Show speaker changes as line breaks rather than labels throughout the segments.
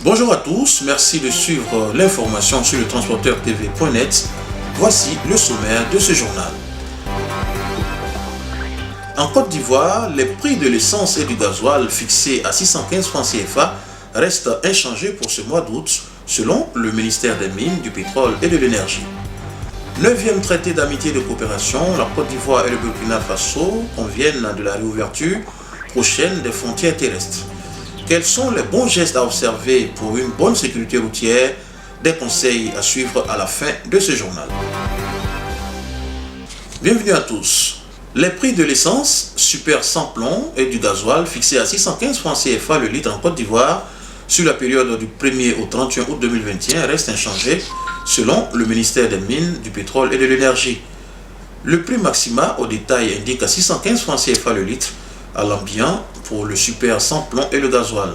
Bonjour à tous, merci de suivre l'information sur le transporteur-tv.net. Voici le sommaire de ce journal. En Côte d'Ivoire, les prix de l'essence et du gasoil fixés à 615 francs CFA restent inchangés pour ce mois d'août, selon le ministère des Mines, du Pétrole et de l'Énergie. 9e traité d'amitié et de coopération, la Côte d'Ivoire et le Burkina Faso conviennent de la réouverture prochaine des frontières terrestres. Quels sont les bons gestes à observer pour une bonne sécurité routière? Des conseils à suivre à la fin de ce journal. Bienvenue à tous. Les prix de l'essence super sans plomb et du gasoil fixés à 615 francs CFA le litre en Côte d'Ivoire sur la période du 1er au 31 août 2021 restent inchangés selon le ministère des Mines, du Pétrole et de l'Énergie. Le prix maxima au détail indique à 615 francs CFA le litre à l'ambiant pour le super sans plomb et le gasoil.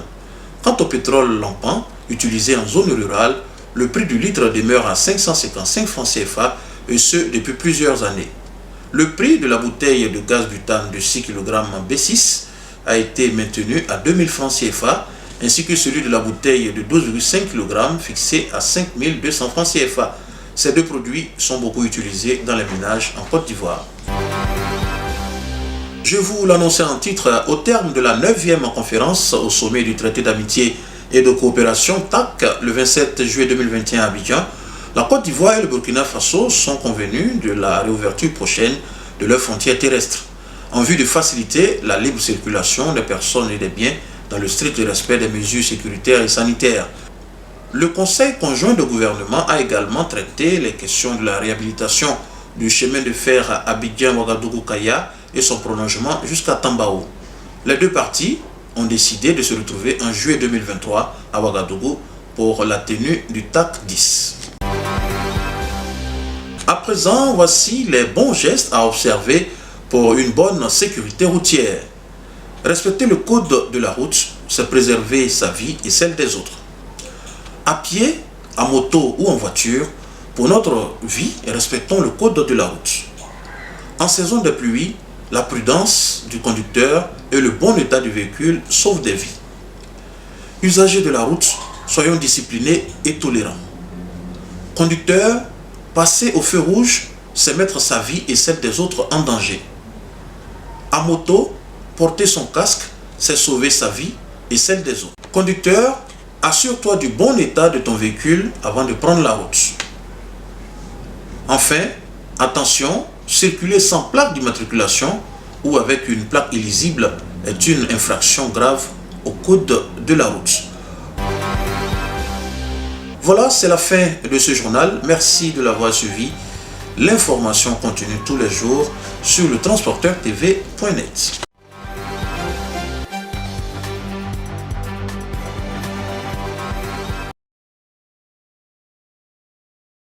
Quant au pétrole lampant, utilisé en zone rurale, le prix du litre demeure à 555 francs CFA et ce depuis plusieurs années. Le prix de la bouteille de gaz butane de 6 kg B6 a été maintenu à 2000 francs CFA ainsi que celui de la bouteille de 12,5 kg fixé à 5200 francs CFA. Ces deux produits sont beaucoup utilisés dans les ménages en Côte d'Ivoire. Je vous l'annonçais en titre, au terme de la 9e conférence au sommet du traité d'amitié et de coopération TAC le 27 juillet 2021 à Abidjan, la Côte d'Ivoire et le Burkina Faso sont convenus de la réouverture prochaine de leurs frontières terrestres, en vue de faciliter la libre circulation des personnes et des biens dans le strict respect des mesures sécuritaires et sanitaires. Le Conseil conjoint de gouvernement a également traité les questions de la réhabilitation du chemin de fer à Abidjan-Ouagadougou-Kaya et son prolongement jusqu'à Tambao. Les deux parties ont décidé de se retrouver en juillet 2023 à Ouagadougou pour la tenue du TAC 10. À présent, voici les bons gestes à observer pour une bonne sécurité routière. Respecter le code de la route, c'est préserver sa vie et celle des autres. À pied, à moto ou en voiture, pour notre vie, respectons le code de la route. En saison de pluie, la prudence du conducteur et le bon état du véhicule sauvent des vies. Usagers de la route, soyons disciplinés et tolérants. Conducteur, passer au feu rouge, c'est mettre sa vie et celle des autres en danger. À moto, porter son casque, c'est sauver sa vie et celle des autres. Conducteur, assure-toi du bon état de ton véhicule avant de prendre la route. Enfin, attention, circuler sans plaque d'immatriculation ou avec une plaque illisible est une infraction grave au code de la route. Voilà, c'est la fin de ce journal. Merci de l'avoir suivi. L'information continue tous les jours sur le transporteur-tv.net.